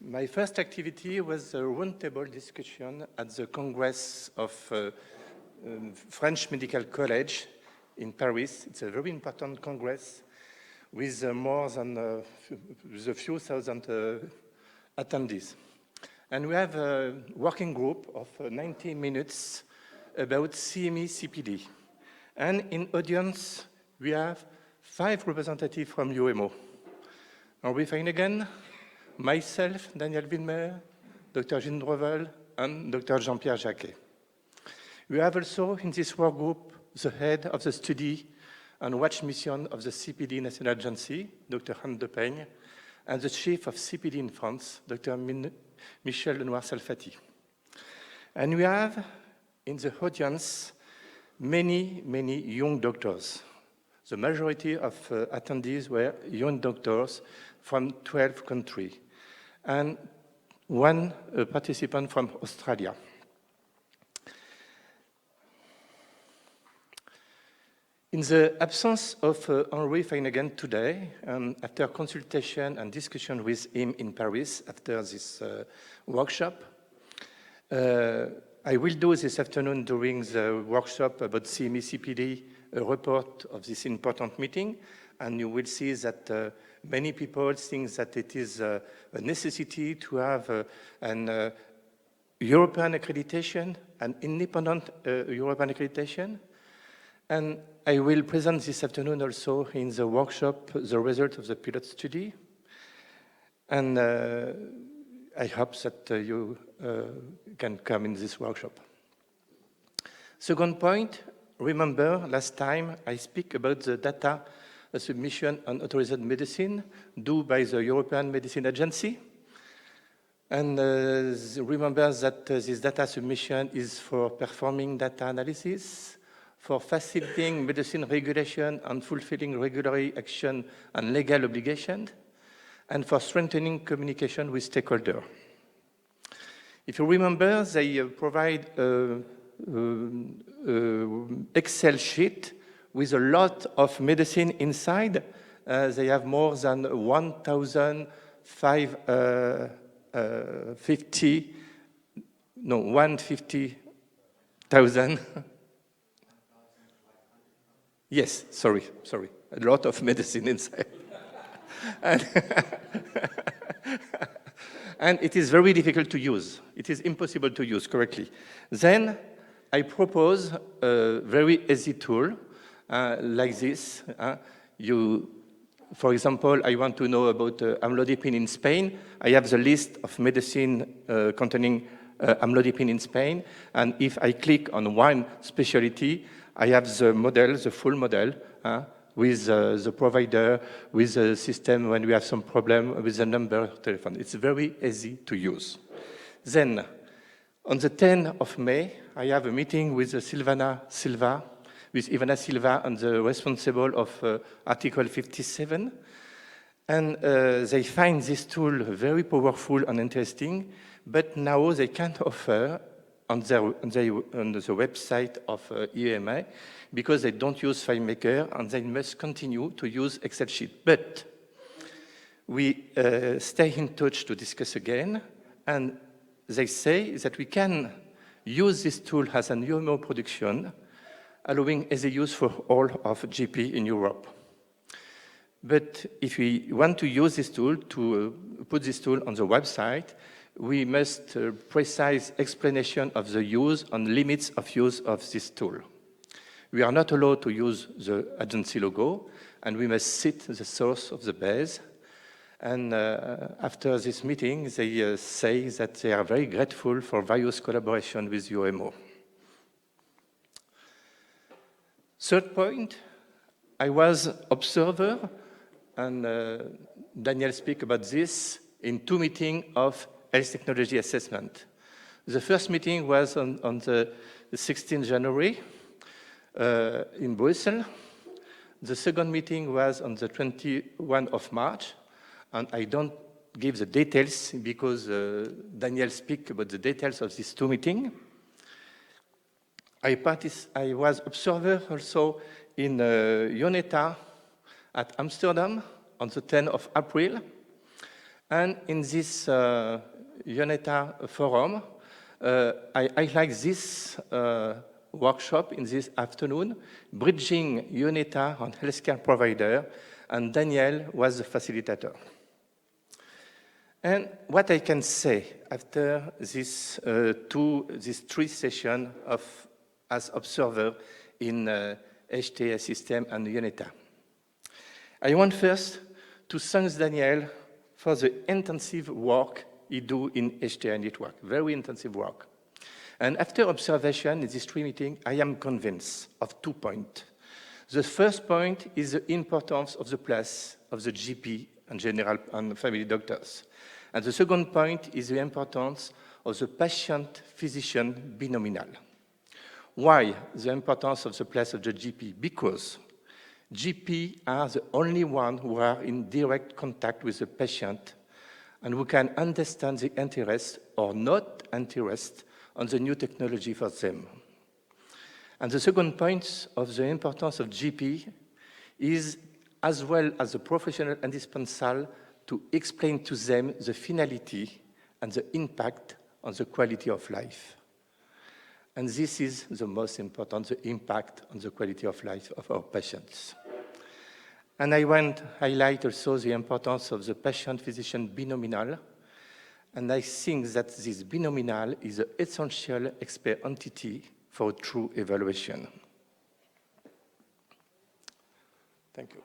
My first activity was a roundtable discussion at the Congress of French Medical College in Paris. It's a very important congress with more than a few thousand attendees. And we have a working group of 90 minutes about CME CPD. And in audience, we have 5 representatives from UMO. Henri Feinegen, myself, Daniel Wilmer, Dr. Jean Drovel, and Dr. Jean-Pierre Jacquet. We have also in this work group the head of the study and watch mission of the CPD National Agency, Dr. Anne Depeigne, and the chief of CPD in France, Dr. Michel Lenoir-Salfati. And we have in the audience many young doctors. The majority of attendees were young doctors from 12 countries, and 1 participant from Australia. In the absence of Henri Feinegen today, after consultation and discussion with him in Paris after this workshop, I will do this afternoon during the workshop about CME CPD a report of this important meeting, and you will see that many people think that it is a necessity to have an European accreditation, an independent European accreditation. And I will present this afternoon also in the workshop the result of the pilot study. And I hope that you can come in this workshop. Second point, remember last time I speak about the data submission on authorized medicine due by the European Medicine Agency. And remember that this data submission is for performing data analysis, for facilitating medicine regulation and fulfilling regulatory action and legal obligations, and for strengthening communication with stakeholders. If you remember, they provide Excel sheet with a lot of medicine inside. They have more than 150,000. Yes, sorry, a lot of medicine inside. And it is very difficult to use. It is impossible to use correctly. Then I propose a very easy tool like this. For example, I want to know about amlodipine in Spain. I have the list of medicine containing amlodipine in Spain. And if I click on one specialty, I have the model, the full model, with the provider, with the system when we have some problem, with the number of telephone. It's very easy to use. Then, on the 10th of May, I have a meeting with Ivana Silva and the responsible of Article 57. And they find this tool very powerful and interesting, but now they can't offer on the website of EMA because they don't use FileMaker and they must continue to use Excel sheet. But we stay in touch to discuss again, and they say that we can use this tool as an UMO production, allowing easy use for all of GP in Europe. But if we want to use this tool, to put this tool on the website, we must precise explanation of the use and limits of use of this tool. We are not allowed to use the agency logo, and we must cite the source of the base. And after this meeting, they say that they are very grateful for various collaboration with UMO. Third point, I was observer, and Daniel speak about this, in 2 meetings of health technology assessment. The first meeting was on the 16th January in Brussels. The second meeting was on the 21st of March, and I don't give the details because Daniel speak about the details of these 2 meetings. I was observer also in UNETA at Amsterdam on the 10th of April. And in this UNETA forum, I like this workshop in this afternoon, bridging UNETA on healthcare provider, and Daniel was the facilitator. And what I can say after this three sessions as observer in HTA system and UNETA. I want first to thank Daniel for the intensive work he do in HTA network, very intensive work. And after observation in this three meeting, I am convinced of 2 points. The first point is the importance of the place of the GP and general and family doctors. And the second point is the importance of the patient-physician binominal. Why the importance of the place of the GP? Because GP are the only ones who are in direct contact with the patient and who can understand the interest or not interest on the new technology for them. And the second point of the importance of GP is, as well as the professional indispensable, to explain to them the finality and the impact on the quality of life. And this is the most important, the impact on the quality of life of our patients. And I want to highlight also the importance of the patient-physician binominal. And I think that this binominal is an essential expert entity for true evaluation. Thank you.